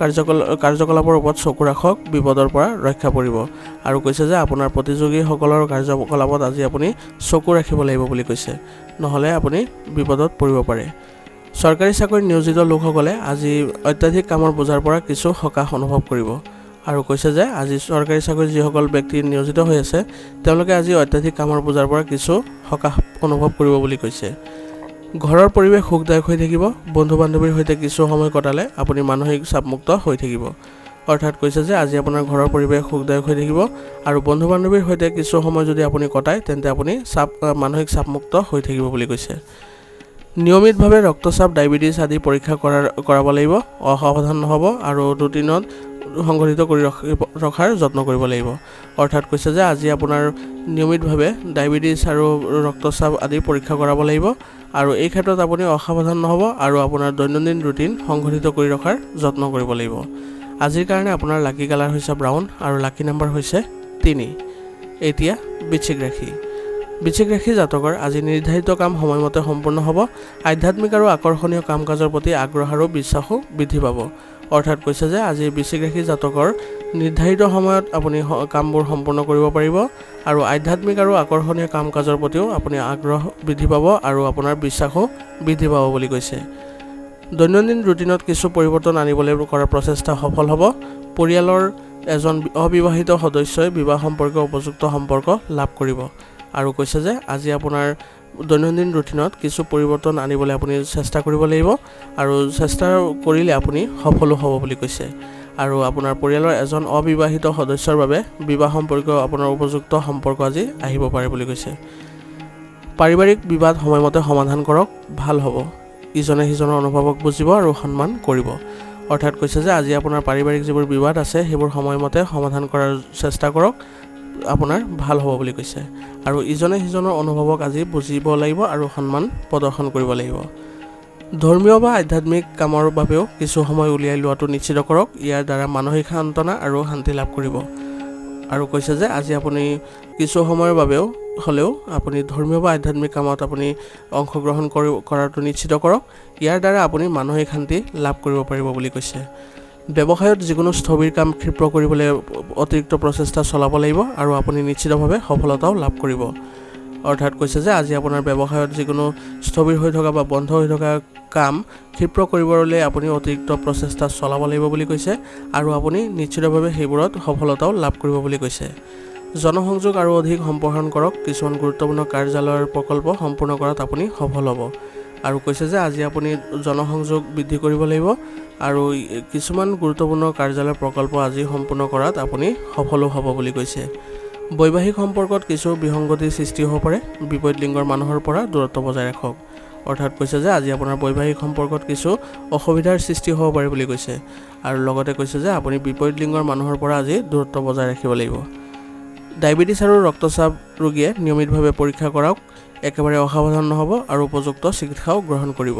কাৰ্যকলাপৰ ওপৰত চকু ৰাখক, বিপদৰ পৰা ৰক্ষা পৰিব আৰু কৈছে যে আপোনাৰ প্ৰতিযোগীসকলৰ কাৰ্যকলাপত আজি আপুনি চকু ৰাখিব লাগিব বুলি কৈছে, নহ'লে আপুনি বিপদত পৰিব পাৰে। চৰকাৰী চাকৰিত নিয়োজিত লোকসকলে আজি অত্যাধিক কামৰ বোজাৰ পৰা কিছু সকাহ অনুভৱ কৰিব আৰু কৈছে যে আজি চৰকাৰী চাকৰিত যিসকল ব্যক্তি নিয়োজিত হৈ আছে তেওঁলোকে আজি অত্যাধিক কামৰ বোজাৰ পৰা কিছু সকাহ অনুভৱ কৰিব বুলি কৈছে। ঘৰৰ পৰিৱেশ সুখদায়ক হৈ থাকিব। বন্ধু বান্ধৱীৰ সৈতে কিছু সময় কটালে আপুনি মানসিক চাপমুক্ত হৈ থাকিব। অৰ্থাৎ কৈছে যে আজি আপোনাৰ ঘৰৰ পৰিৱেশ সুখদায়ক হৈ থাকিব আৰু বন্ধু বান্ধৱীৰ সৈতে কিছু সময় যদি আপুনি কটায় তেন্তে আপুনি মানসিক চাপমুক্ত হৈ থাকিব বুলি কৈছে। নিয়মিতভাৱে ৰক্তচাপ, ডায়েবেটিছ আদি পৰীক্ষা কৰাব লাগিব। অসাৱধান নহ'ব আৰু ৰুটিনত সংগঠিত কৰি ৰখাৰ যত্ন কৰিব লাগিব। অৰ্থাৎ কৈছে যে আজি আপোনাৰ নিয়মিতভাৱে ডায়েবেটিছ আৰু ৰক্তচাপ আদি পৰীক্ষা কৰাব লাগিব আৰু এই ক্ষেত্ৰত আপুনি অসাৱধান নহ'ব আৰু আপোনাৰ দৈনন্দিন ৰুটিন সংগঠিত কৰি ৰখাৰ যত্ন কৰিব লাগিব। আজিৰ কাৰণে আপোনাৰ লাকি কালাৰ হৈছে ব্ৰাউন আৰু লাকি নম্বৰ হৈছে 3। এতিয়া বৃশ্চিক ৰাশি। বৃশ্চিক ৰাশি জাতকৰ আজি নিৰ্ধাৰিত কাম সময়মতে সম্পূৰ্ণ হ'ব। আধ্যাত্মিক আৰু আকৰ্ষণীয় কাম কাজৰ প্ৰতি আগ্ৰহ আৰু বিশ্বাসো বৃদ্ধি পাব। অৰ্থাৎ কৈছে যে আজি বৃশ্চিক ৰাশি জাতকৰ নিৰ্ধাৰিত সময়ত আপুনি কামবোৰ সম্পূৰ্ণ কৰিব পাৰিব আৰু আধ্যাত্মিক আৰু আকৰ্ষণীয় কাম কাজৰ প্ৰতিও আপুনি আগ্ৰহ বৃদ্ধি পাব আৰু আপোনাৰ বিশ্বাসো বৃদ্ধি পাব বুলি কৈছে। দৈনন্দিন ৰুটিনত কিছু পৰিৱৰ্তন আনিবলৈ কৰা প্ৰচেষ্টা সফল হ'ব। পৰিয়ালৰ এজন অবিবাহিত সদস্যই বিবাহ সম্পৰ্কীয় উপযুক্ত সম্পৰ্ক লাভ কৰিব আৰু কৈছে যে আজি আপোনাৰ দৈনন্দিন ৰুটিনত কিছু পৰিৱৰ্তন আনিবলৈ আপুনি চেষ্টা কৰিব লাগিব আৰু চেষ্টা কৰিলে আপুনি সফলো হ'ব বুলি কৈছে আৰু আপোনাৰ পৰিয়ালৰ এজন অবিবাহিত সদস্যৰ বাবে বিবাহ সম্পৰ্কীয় আপোনাৰ উপযুক্ত সম্পৰ্ক আজি আহিব পাৰে বুলি কৈছে। পাৰিবাৰিক বিবাদ সময়মতে সমাধান কৰক, ভাল হ'ব। ইজনে সিজনৰ অনুভৱক বুজিব আৰু সন্মান কৰিব। অৰ্থাৎ কৈছে যে আজি আপোনাৰ পাৰিবাৰিক যিবোৰ বিবাদ আছে সেইবোৰ সময়মতে সমাধান কৰাৰ চেষ্টা কৰক, আপোনাৰ ভাল হ'ব বুলি কৈছে আৰু ইজনে সিজনৰ অনুভৱক আজি বুজিব লাগিব আৰু সন্মান প্ৰদৰ্শন কৰিব লাগিব। ধৰ্মীয় বা আধ্যাত্মিক কামৰ বাবেও কিছু সময় উলিয়াই লোৱাটো নিশ্চিত কৰক। ইয়াৰ দ্বাৰা মানসিক সান্তনা আৰু শান্তি লাভ কৰিব আৰু কৈছে যে আজি আপুনি কিছু সময়ৰ বাবেও হ'লেও আপুনি ধৰ্মীয় বা আধ্যাত্মিক কামত আপুনি অংশগ্ৰহণ কৰাটো নিশ্চিত কৰক। ইয়াৰ দ্বাৰা আপুনি মানসিক শান্তি লাভ কৰিব পাৰিব বুলি কৈছে। ব্যৱসায়ত যিকোনো স্থবিৰ কাম ক্ষীপ্ৰ কৰিবলৈ অতিৰিক্ত প্ৰচেষ্টা চলাব লাগিব আৰু আপুনি নিশ্চিতভাৱে সফলতাও লাভ কৰিব। অৰ্থাৎ কৈছে যে আজি আপোনাৰ ব্যৱসায়ত যিকোনো স্থবিৰ হৈ থকা বা বন্ধ হৈ থকা কাম ক্ষীপ্ৰ কৰিবলৈ আপুনি অতিৰিক্ত প্ৰচেষ্টা চলাব লাগিব বুলি কৈছে আৰু আপুনি নিশ্চিতভাৱে সেইবোৰত সফলতাও লাভ কৰিব বুলি কৈছে। জনসংযোগ আৰু অধিক সম্প্ৰসাৰণ কৰক। কিছুমান গুৰুত্বপূৰ্ণ কাৰ্যালয়ৰ প্ৰকল্প সম্পূৰ্ণ কৰাত আপুনি সফল হ'ব। আৰু কৈছে যে আজি আপুনি জনসংযোগ বৃদ্ধি কৰিব লাগিব আৰু কিছুমান গুৰুত্বপূৰ্ণ কাৰ্যালয়ৰ প্ৰকল্প আজি সম্পূৰ্ণ কৰাত আপুনি সফলো হ'ব বুলি কৈছে। বৈবাহিক সম্পৰ্কত কিছু বিসংগতিৰ সৃষ্টি হ'ব পাৰে। বিপৰীত লিংগৰ মানুহৰ পৰা দূৰত্ব বজাই ৰাখক। অৰ্থাৎ কৈছে যে আজি আপোনাৰ বৈবাহিক সম্পৰ্কত কিছু অসুবিধাৰ সৃষ্টি হ'ব পাৰে বুলি কৈছে। আৰু লগতে কৈছে যে আপুনি বিপৰীত লিংগৰ মানুহৰ পৰা আজি দূৰত্ব বজাই ৰাখিব লাগিব। ডায়েবেটিছ আৰু ৰক্তচাপ ৰোগীয়ে নিয়মিতভাৱে পৰীক্ষা কৰাওক। একেবাৰে অসাৱধান নহ'ব আৰু উপযুক্ত চিকিৎসাও গ্ৰহণ কৰিব।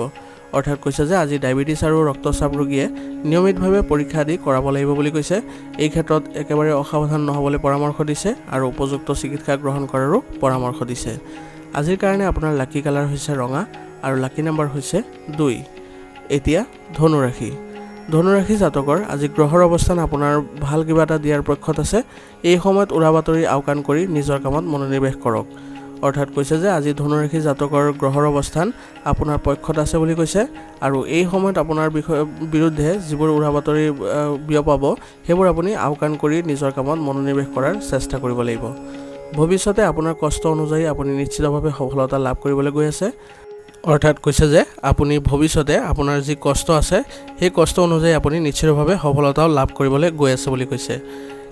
অৰ্থাৎ কৈছে যে আজি ডায়েবেটিছ আৰু ৰক্তচাপ ৰোগীয়ে নিয়মিতভাৱে পৰীক্ষা আদি কৰাব লাগিব বুলি কৈছে। এই ক্ষেত্ৰত একেবাৰে অসাৱধান নহ'বলৈ পৰামৰ্শ দিছে আৰু উপযুক্ত চিকিৎসা গ্ৰহণ কৰাৰো পৰামৰ্শ দিছে। আজিৰ কাৰণে আপোনাৰ লাকি কালাৰ হৈছে ৰঙা আৰু লাকি নাম্বাৰ হৈছে 2। এতিয়া ধনুৰাশি। ধনুৰাশি জাতকৰ আজি গ্ৰহৰ অৱস্থান আপোনাৰ ভাল কিবা এটা দিয়াৰ পক্ষত আছে। এই সময়ত উৰা বাতৰি আওকাণ কৰি নিজৰ কামত মনোনিৱেশ কৰক। অৰ্থাৎ কৈছে যে আজি ধনুৰাশি জাতকৰ গ্ৰহৰ অৱস্থান আপোনাৰ পক্ষত আছে বুলি কৈছে আৰু এই সময়ত আপোনাৰ বিৰুদ্ধে যিবোৰ উৰা বাতৰি বিয়পাব সেইবোৰ আপুনি আওকাণ কৰি নিজৰ কামত মনোনিৱেশ কৰাৰ চেষ্টা কৰিব লাগিব। ভৱিষ্যতে আপোনাৰ কষ্ট অনুযায়ী আপুনি নিশ্চিতভাৱে সফলতা লাভ কৰিবলৈ গৈ আছে। অৰ্থাৎ কৈছে যে আপুনি ভৱিষ্যতে আপোনাৰ যি কষ্ট আছে সেই কষ্ট অনুযায়ী আপুনি নিশ্চিতভাৱে সফলতাও লাভ কৰিবলৈ গৈ আছে বুলি কৈছে।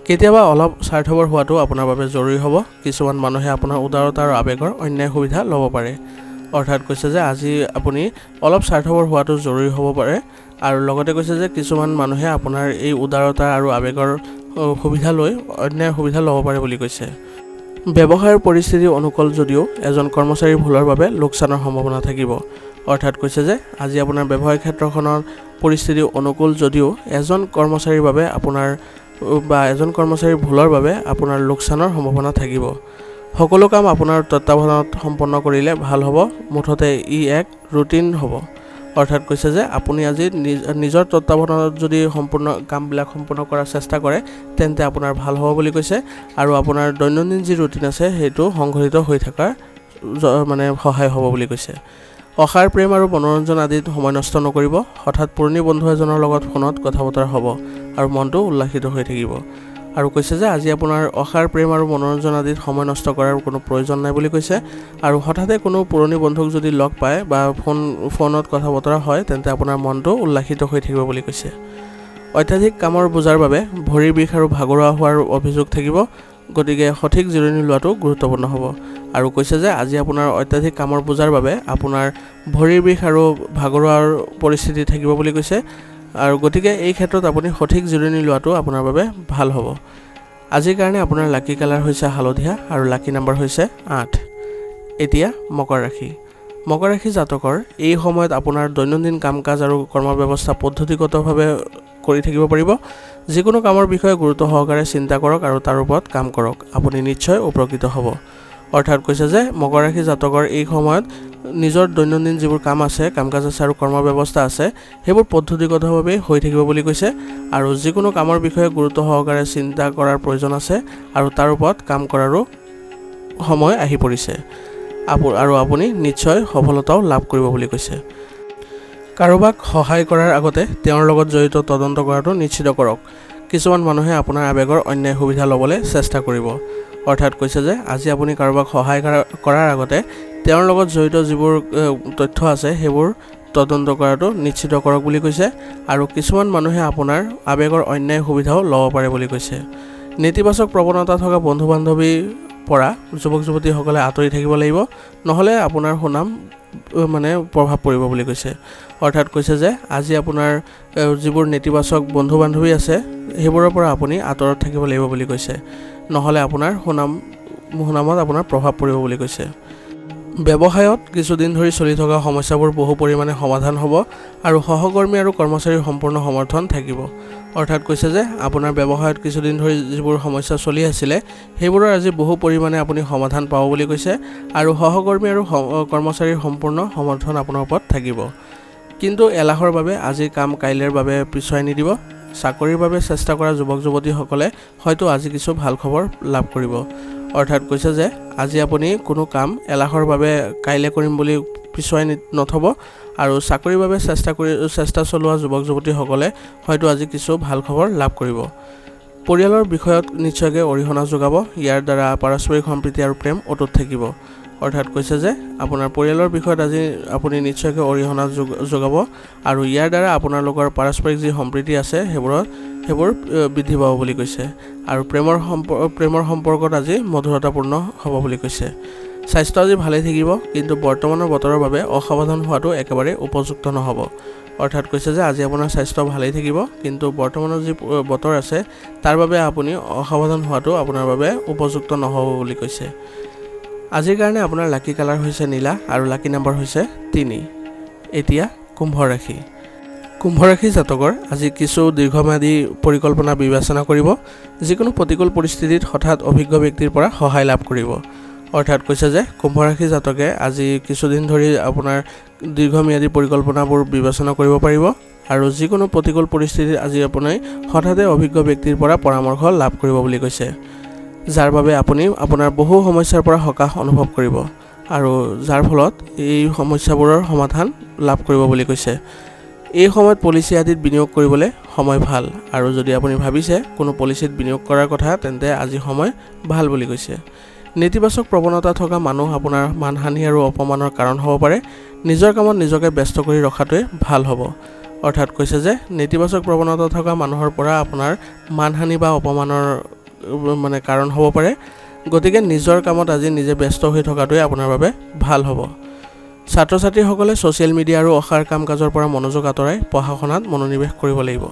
কেতিয়াবা অলপ স্বাৰ্থপৰ হোৱাটো আপোনাৰ বাবে জৰুৰী হ'ব। কিছুমান মানুহে আপোনাৰ উদাৰতা আৰু আৱেগৰ অন্যায় সুবিধা ল'ব পাৰে। অৰ্থাৎ কৈছে যে আজি আপুনি অলপ স্বাৰ্থপৰ হোৱাটো জৰুৰী হ'ব পাৰে আৰু লগতে কৈছে যে কিছুমান মানুহে আপোনাৰ এই উদাৰতা আৰু আৱেগৰ সুবিধা লৈ অন্যায় সুবিধা ল'ব পাৰে বুলি কৈছে। ব্যৱসায়ৰ পৰিস্থিতি অনুকূল যদিও এজন কৰ্মচাৰীৰ ভুলৰ বাবে লোকচানৰ সম্ভাৱনা থাকিব। অৰ্থাৎ কৈছে যে আজি আপোনাৰ ব্যৱসায়িক ক্ষেত্ৰখনৰ পৰিস্থিতি অনুকূল যদিও এজন কৰ্মচাৰীৰ বাবে এজন কৰ্মচাৰীৰ ভুলৰ বাবে আপোনাৰ লোকচানৰ সম্ভাৱনা থাকিব। সকলো কাম আপোনাৰ তত্ত্বাৱধানত সম্পন্ন কৰিলে ভাল হ'ব। মুঠতে ই এক ৰুটিন হ'ব। অৰ্থাৎ কৈছে যে আপুনি আজি নিজৰ তত্ত্বাৱধানত যদি কামবিলাক সম্পূৰ্ণ কৰাৰ চেষ্টা কৰে তেন্তে আপোনাৰ ভাল হ'ব বুলি কৈছে আৰু আপোনাৰ দৈনন্দিন যি ৰুটিন আছে সেইটো সংঘটিত হৈ থকাৰ সহায় হ'ব বুলি কৈছে। অসাৰ প্ৰেম আৰু মনোৰঞ্জন আদিত সময় নষ্ট নকৰিব। হঠাৎ পুৰণি বন্ধু এজনৰ লগত ফোনত কথা বতৰা হ'ব আৰু মনটো উল্লাসিত হৈ থাকিব। আৰু কৈছে যে আজি আপোনাৰ অসাৰ প্ৰেম আৰু মনোৰঞ্জন আদিত সময় নষ্ট কৰাৰ কোনো প্ৰয়োজন নাই বুলি কৈছে আৰু হঠাতে কোনো পুৰণি বন্ধুক যদি লগ পায় বা ফোনত কথা বতৰা হয় তেন্তে আপোনাৰ মনটো উল্লাসিত হৈ থাকিব বুলি কৈছে। অত্যাধিক কামৰ বোজাৰ বাবে ভৰিৰ বিষ আৰু ভাগৰুৱা হোৱাৰ অভিযোগ থাকিব। গতিকে সঠিক জিৰণি লোৱাটো গুৰুত্বপূৰ্ণ হ'ব। আৰু কৈছে যে আজি আপোনাৰ অত্যাধিক কামৰ বোজাৰ বাবে আপোনাৰ ভৰিৰ বিষ আৰু ভাগৰুৱাৰ পৰিস্থিতি থাকিব বুলি কৈছে আৰু গতিকে এই ক্ষেত্ৰত আপুনি সঠিক জিৰণি লোৱাটো আপোনাৰ বাবে ভাল হ'ব। আজিৰ কাৰণে আপোনাৰ লাকি কালাৰ হৈছে হালধীয়া আৰু লাকি নাম্বাৰ হৈছে 8। এতিয়া মকৰ ৰাশি। মকৰ ৰাশি জাতকৰ এই সময়ত আপোনাৰ দৈনন্দিন কাম কাজ আৰু কৰ্মব্যৱস্থা পদ্ধতিগতভাৱে কৰি থাকিব পাৰিব। যিকোনো কামৰ বিষয়ে গুৰুত্ব সহকাৰে চিন্তা কৰক আৰু তাৰ ওপৰত কাম কৰক। আপুনি নিশ্চয় উপকৃত হ'ব। অৰ্থাৎ কৈছে যে মকৰ ৰাশি জাতকৰ এই সময়ত নিজৰ দৈনন্দিন যিবোৰ কাম আছে, কাম কাজ আছে আৰু কৰ্মব্যৱস্থা আছে সেইবোৰ পদ্ধতিগতভাৱে হৈ থাকিব বুলি কৈছে আৰু যিকোনো কামৰ বিষয়ে গুৰুত্ব সহকাৰে চিন্তা কৰাৰ প্ৰয়োজন আছে আৰু তাৰ ওপৰত কাম কৰাৰো সময় আহি পৰিছে আৰু আপুনি নিশ্চয় সফলতাও লাভ কৰিব বুলি কৈছে। কাৰোবাক সহায় কৰাৰ আগতে তেওঁৰ লগত জড়িত তদন্ত কৰাটো নিশ্চিত কৰক। কিছুমান মানুহে আপোনাৰ আৱেগৰ অন্যায় সুবিধা ল'বলৈ চেষ্টা কৰিব। অৰ্থাৎ কৈছে যে আজি আপুনি কাৰোবাক সহায় কৰাৰ আগতে তেওঁৰ লগত জড়িত যিবোৰ তথ্য আছে সেইবোৰ তদন্ত কৰাটো নিশ্চিত কৰক বুলি কৈছে আৰু কিছুমান মানুহে আপোনাৰ আৱেগৰ অন্যায় সুবিধাও ল'ব পাৰে বুলি কৈছে। নেতিবাচক প্ৰৱণতা থকা বন্ধু বান্ধৱীৰ পৰা যুৱক যুৱতীসকলে আঁতৰি থাকিব লাগিব, নহ'লে আপোনাৰ সুনাম প্ৰভাৱ পৰিব বুলি কৈছে। অৰ্থাৎ কৈছে যে আজি আপোনাৰ যিবোৰ নেতিবাচক বন্ধু বান্ধৱী আছে সেইবোৰৰ পৰা আপুনি আঁতৰত থাকিব লাগিব বুলি কৈছে, নহ'লে আপোনাৰ সুনামত আপোনাৰ প্ৰভাৱ পৰিব বুলি কৈছে। ব্যৱসায়ত কিছুদিন ধৰি চলি থকা সমস্যাবোৰ বহু পৰিমাণে সমাধান হ'ব আৰু সহকৰ্মী আৰু কৰ্মচাৰীৰ সম্পূৰ্ণ সমৰ্থন থাকিব। অৰ্থাৎ কৈছে যে আপোনাৰ ব্যৱসায়ত কিছুদিন ধৰি যিবোৰ সমস্যা চলি আছিলে সেইবোৰৰ আজি বহু পৰিমাণে আপুনি সমাধান পাব বুলি কৈছে আৰু সহকৰ্মী আৰু কৰ্মচাৰীৰ সম্পূৰ্ণ সমৰ্থন আপোনাৰ ওপৰত থাকিব। কিন্তু এলাহৰ বাবে আজিৰ কাম কাইলৈৰ বাবে পিছুৱাই নিদিব। চাকৰিৰ বাবে চেষ্টা কৰা যুৱক যুৱতীসকলে হয়তো আজি কিছু ভাল খবৰ লাভ কৰিব। অৰ্থাৎ কৈছে যে আজি আপুনি কোনো কাম এলাহৰ বাবে কাইলৈ কৰিম বুলি পিছুৱাই নথ'ব আৰু চাকৰিৰ বাবে চেষ্টা চলোৱা যুৱক যুৱতীসকলে হয়তো আজি কিছু ভাল খবৰ লাভ কৰিব। পৰিয়ালৰ বিষয়ত নিশ্চয়কৈ অৰিহণা যোগাব। ইয়াৰ দ্বাৰা পাৰস্পৰিক সম্প্ৰীতি আৰু প্ৰেম অটুট থাকিব। অৰ্থাৎ কৈছে যে আপোনাৰ পৰিয়ালৰ বিষয়ত আজি আপুনি নিশ্চয়কৈ অৰিহণা যোগাব আৰু ইয়াৰ দ্বাৰা আপোনালোকৰ পাৰস্পৰিক যি সম্প্ৰীতি আছে সেইবোৰ বৃদ্ধি পাব বুলি কৈছে। আৰু প্ৰেমৰ সম্পৰ্কত আজি মধুৰতাপূৰ্ণ হ'ব বুলি কৈছে। স্বাস্থ্য আজি ভালেই থাকিব, কিন্তু বৰ্তমানৰ বতৰৰ বাবে অসাৱধান হোৱাটো একেবাৰে উপযুক্ত নহ'ব। অৰ্থাৎ কৈছে যে আজি আপোনাৰ স্বাস্থ্য ভালেই থাকিব, কিন্তু বৰ্তমানৰ যি বতৰ আছে তাৰ বাবে আপুনি অসাৱধান হোৱাটো আপোনাৰ বাবে উপযুক্ত নহ'ব বুলি কৈছে। আজিৰ কাৰণে আপোনাৰ লাকি কালাৰ হৈছে নীলা আৰু লাকি নম্বৰ হৈছে 3। এতিয়া কুম্ভ ৰাশি। কুম্ভ ৰাশি জাতকৰ আজি কিছু দীৰ্ঘম্যাদী পৰিকল্পনা বিবেচনা কৰিব। যিকোনো প্ৰতিকূল পৰিস্থিতিত হঠাৎ অভিজ্ঞ ব্যক্তিৰ পৰা সহায় লাভ কৰিব। অৰ্থাৎ কৈছে যে কুম্ভ ৰাশি জাতকে আজি কিছুদিন ধৰি আপোনাৰ দীৰ্ঘম্যাদী পৰিকল্পনাবোৰ বিবেচনা কৰিব পাৰিব আৰু যিকোনো প্ৰতিকূল পৰিস্থিতিত আজি আপুনি হঠাতে অভিজ্ঞ ব্যক্তিৰ পৰা পৰামৰ্শ লাভ কৰিব বুলি কৈছে, যাৰ বাবে আপুনি আপোনাৰ বহু সমস্যাৰ পৰা সকাহ অনুভৱ কৰিব আৰু যাৰ ফলত এই সমস্যাবোৰৰ সমাধান লাভ কৰিব বুলি কৈছে। এই সময়ত পলিচি আদিত বিনিয়োগ কৰিবলৈ সময় ভাল, আৰু যদি আপুনি ভাবিছে কোনো পলিচিত বিনিয়োগ কৰাৰ কথা তেন্তে আজি সময় ভাল বুলি কৈছে। নেতিবাচক প্ৰৱণতা থকা মানুহ আপোনাৰ মানহানি আৰু অপমানৰ কাৰণ হ'ব পাৰে। নিজৰ কামত নিজকে ব্যস্ত কৰি ৰখাটোৱে ভাল হ'ব। অৰ্থাৎ কৈছে যে নেতিবাচক প্ৰৱণতা থকা মানুহৰ পৰা আপোনাৰ মানহানি বা অপমানৰ কাৰণ হ'ব পাৰে। গতিকে নিজৰ কামত আজি নিজে ব্যস্ত হৈ থকাটোৱে আপোনাৰ বাবে ভাল হ'ব। ছাত্ৰ ছাত্ৰীসকলে ছ'চিয়েল মিডিয়া আৰু অসাৰ কাম কাজৰ পৰা মনোযোগ আঁতৰাই পঢ়া শুনাত মনোনিৱেশ কৰিব লাগিব।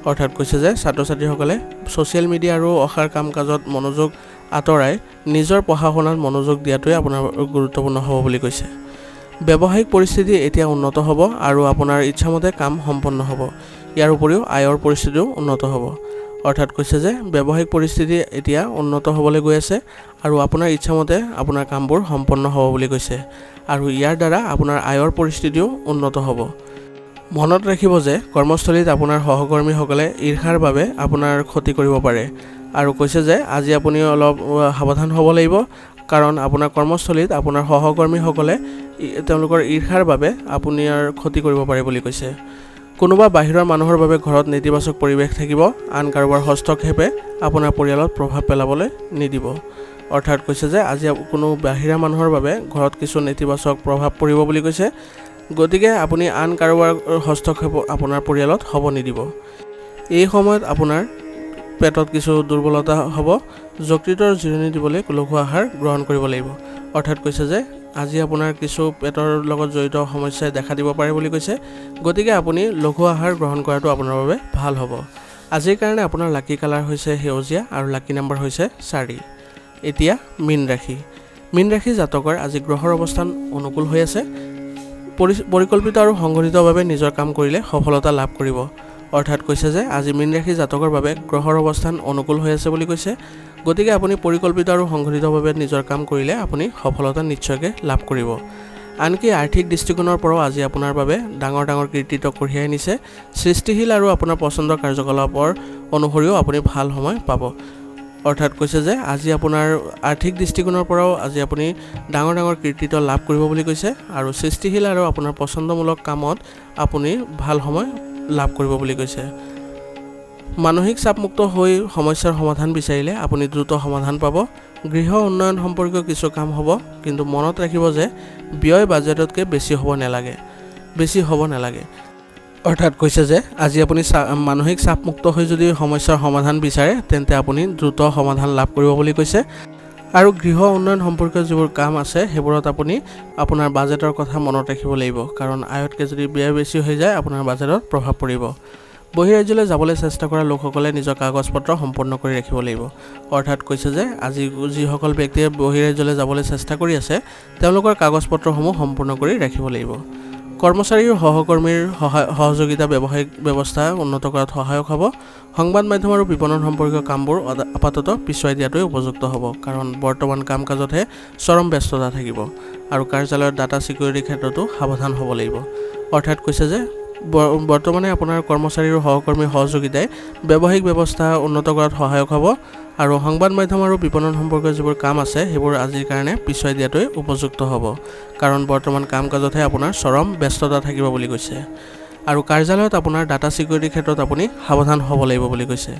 অৰ্থাৎ কৈছে যে ছাত্ৰ ছাত্ৰীসকলে ছ'চিয়েল মিডিয়া আৰু অসাৰ কাম কাজত মনোযোগ আঁতৰাই নিজৰ পঢ়া শুনাত মনোযোগ দিয়াটোৱে আপোনাৰ গুৰুত্বপূৰ্ণ হ'ব বুলি কৈছে। ব্যৱসায়িক পৰিস্থিতি এতিয়া উন্নত হ'ব আৰু আপোনাৰ ইচ্ছামতে কাম সম্পন্ন হ'ব। ইয়াৰ উপৰিও আয়ৰ পৰিস্থিতিও উন্নত হ'ব। অৰ্থাৎ কৈছে যে ব্যৱসায়িক পৰিস্থিতি এতিয়া উন্নত হ'বলৈ গৈ আছে আৰু আপোনাৰ ইচ্ছামতে আপোনাৰ কামবোৰ সম্পন্ন হ'ব বুলি কৈছে, আৰু ইয়াৰ দ্বাৰা আপোনাৰ আয়ৰ পৰিস্থিতিও উন্নত হ'ব। মনত ৰাখিব যে কৰ্মস্থলীত আপোনাৰ সহকৰ্মীসকলে ঈৰ্ষাৰ বাবে আপোনাৰ ক্ষতি কৰিব পাৰে, আৰু কৈছে যে আজি আপুনি অলপ সাৱধান হ'ব লাগিব, কাৰণ আপোনাৰ কৰ্মস্থলীত আপোনাৰ সহকৰ্মীসকলে তেওঁলোকৰ ঈৰ্ষাৰ বাবে আপোনাৰ ক্ষতি কৰিব পাৰে বুলি কৈছে। কোনোবা বাহিৰৰ মানুহৰ বাবে ঘৰত নেতিবাচক পৰিৱেশ থাকিব। আন কাৰোবাৰ হস্তক্ষেপে আপোনাৰ পৰিয়ালত প্ৰভাৱ পেলাবলৈ নিদিব। অৰ্থাৎ কৈছে যে আজি কোনো বাহিৰা মানুহৰ বাবে ঘৰত কিছু নেতিবাচক প্ৰভাৱ পৰিব বুলি কৈছে। গতিকে আপুনি আন কাৰোবাৰ হস্তক্ষেপ আপোনাৰ পৰিয়ালত হ'ব নিদিব। এই সময়ত আপোনাৰ পেটত কিছু দুৰ্বলতা হ'ব। যকৃতৰ জিৰণি দিবলৈ লঘু আহাৰ গ্ৰহণ কৰিব লাগিব। অৰ্থাৎ কৈছে যে আজি আপোনাৰ কিছু পেটৰ লগত জড়িত সমস্যাই দেখা দিব পাৰে বুলি কৈছে। গতিকে আপুনি লঘু আহাৰ গ্ৰহণ কৰাটো আপোনাৰ বাবে ভাল হ'ব। আজিৰ কাৰণে আপোনাৰ লাকি কালাৰ হৈছে সেউজীয়া আৰু লাকি নম্বৰ হৈছে 4। এতিয়া মীন ৰাশি। মীন ৰাশি জাতকৰ আজি গ্ৰহৰ অৱস্থান অনুকূল হৈ আছে। পৰিকল্পিত আৰু সংগঠিতভাৱে নিজৰ কাম কৰিলে সফলতা লাভ কৰিব। অৰ্থাৎ কৈছে যে আজি মীন ৰাশি জাতকৰ বাবে গ্ৰহৰ অৱস্থান অনুকূল হৈ আছে বুলি কৈছে। গতিকে আপুনি পৰিকল্পিত আৰু সংগঠিতভাৱে নিজৰ কাম কৰিলে আপুনি সফলতা নিশ্চয়কৈ লাভ কৰিব। আনকি আৰ্থিক দৃষ্টিকোণৰ পৰাও আজি আপোনাৰ বাবে ডাঙৰ ডাঙৰ কৃতিত্ব কঢ়িয়াই আনিছে। সৃষ্টিশীল আৰু আপোনাৰ পচন্দৰ কাৰ্যকলাপৰ অনুসৰিও আপুনি ভাল সময় পাব। অৰ্থাৎ কৈছে যে আজি আপোনাৰ আৰ্থিক দৃষ্টিকোণৰ পৰাও আজি আপুনি ডাঙৰ ডাঙৰ কৃতিত্ব লাভ কৰিব বুলি কৈছে, আৰু সৃষ্টিশীল আৰু আপোনাৰ পচন্দমূলক কামত আপুনি ভাল সময় লাভ কৰিব বুলি কৈছে। মানসিক চাপমুক্ত হৈ সমস্যাৰ সমাধান বিচাৰিলে আপুনি দ্ৰুত সমাধান পাব। গৃহ উন্নয়ন সম্পৰ্কীয় কিছু কাম হ'ব, কিন্তু মনত ৰাখিব যে ব্যয় বাজেটতকৈ বেছি হ'ব নালাগে। অৰ্থাৎ কৈছে যে আজি আপুনি মানসিক চাপমুক্ত হৈ যদি সমস্যাৰ সমাধান বিচাৰে তেন্তে আপুনি দ্ৰুত সমাধান লাভ কৰিব বুলি কৈছে। আৰু গৃহ উন্নয়ন সম্পৰ্কীয় যিবোৰ কাম আছে সেইবোৰত আপুনি আপোনাৰ বাজেটৰ কথা মনত ৰাখিব লাগিব, কাৰণ আয়তকৈ যদি ব্যয় বেছি হৈ যায় আপোনাৰ বাজেটত প্ৰভাৱ পৰিব। বহিৰাজ্যলৈ যাবলৈ চেষ্টা কৰা লোকসকলে নিজৰ কাগজ পত্ৰ সম্পূৰ্ণ কৰি ৰাখিব লাগিব। অৰ্থাৎ কৈছে যে আজি যিসকল ব্যক্তিয়ে বহিৰাজ্যলৈ যাবলৈ চেষ্টা কৰি আছে তেওঁলোকৰ কাগজ পত্ৰসমূহ সম্পূৰ্ণ কৰি ৰাখিব লাগিব। কৰ্মচাৰী আৰু সহকৰ্মীৰ সহযোগিতা ব্যৱসায়িক ব্যৱস্থা উন্নত কৰাত সহায়ক হ'ব। সংবাদ মাধ্যম আৰু বিপণন সম্পৰ্কীয় কামবোৰ আপাততঃ পিছুৱাই দিয়াটোৱে উপযুক্ত হ'ব, কাৰণ বৰ্তমান কাম কাজতহে চৰম ব্যস্ততা থাকিব, আৰু কাৰ্যালয়ৰ ডাটা ছিকিউৰিটিৰ ক্ষেত্ৰতো সাৱধান হ'ব লাগিব। অৰ্থাৎ কৈছে যে বৰ্তমানে আপোনাৰ কৰ্মচাৰী আৰু সহকৰ্মীৰ সহযোগিতাই ব্যৱসায়িক ব্যৱস্থা উন্নত কৰাত সহায়ক হ'ব, আৰু সংবাদ মাধ্যম আৰু বিপণন সম্পৰ্কীয় যিবোৰ কাম আছে সেইবোৰ আজিৰ কাৰণে পিছুৱাই দিয়াটোৱে উপযুক্ত হ'ব, কাৰণ বৰ্তমান কাম কাজতহে আপোনাৰ চৰম ব্যস্ততা থাকিব বুলি কৈছে। আৰু কাৰ্যালয়ত আপোনাৰ ডাটা ছিকিউৰিটিৰ ক্ষেত্ৰত আপুনি সাৱধান হ'ব লাগিব বুলি কৈছে।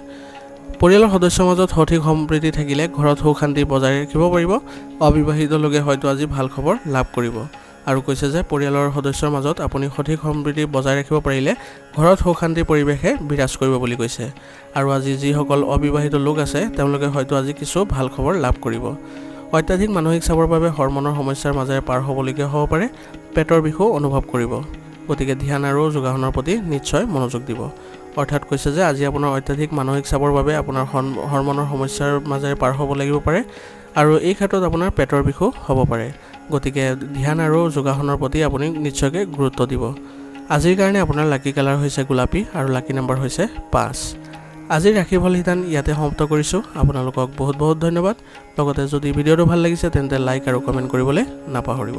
পৰিয়ালৰ সদস্যৰ মাজত সঠিক সম্প্ৰীতি থাকিলে ঘৰত সুখ শান্তি বজাই ৰাখিব পাৰিব। অবিবাহিত লোকে হয়তো আজি ভাল খবৰ লাভ কৰিব। আৰু কৈছে যে পৰিয়ালৰ সদস্যৰ মাজত আপুনি সঠিক সম্প্ৰীতি বজাই ৰাখিব পাৰিলে ঘৰত সুখ শান্তিৰ পৰিৱেশে বিৰাজ কৰিব বুলি কৈছে। আৰু আজি যিসকল অবিবাহিত লোক আছে তেওঁলোকে হয়তো আজি কিছু ভাল খবৰ লাভ কৰিব। অত্যাধিক মানসিক চাপৰ বাবে হৰমনৰ সমস্যাৰ মাজেৰে পাৰ হ'বলগীয়া হ'ব পাৰে। পেটৰ বিষো অনুভৱ কৰিব। গতিকে ধ্যান আৰু যোগাসনৰ প্ৰতি নিশ্চয় মনোযোগ দিব। অৰ্থাৎ কৈছে যে আজি আপোনাৰ অত্যাধিক মানসিক চাপৰ বাবে আপোনাৰ হৰমনৰ সমস্যাৰ মাজেৰে পাৰ হ'ব লাগিব পাৰে আৰু এই ক্ষেত্ৰত আপোনাৰ পেটৰ বিষো হ'ব পাৰে। গতিকে ধ্যান আৰু যোগাসনৰ প্ৰতি আপুনি নিশ্চয়কৈ গুৰুত্ব দিব। আজিৰ কাৰণে আপোনাৰ লাকি কালাৰ হৈছে গোলাপী আৰু লাকি নম্বৰ হৈছে 5। আজিৰ ৰাশিফল শিতান ইয়াতে সমাপ্ত কৰিছোঁ। আপোনালোকক বহুত বহুত ধন্যবাদ। লগতে যদি ভিডিঅ'টো ভাল লাগিছে তেন্তে লাইক আৰু কমেণ্ট কৰিবলৈ নাপাহৰিব।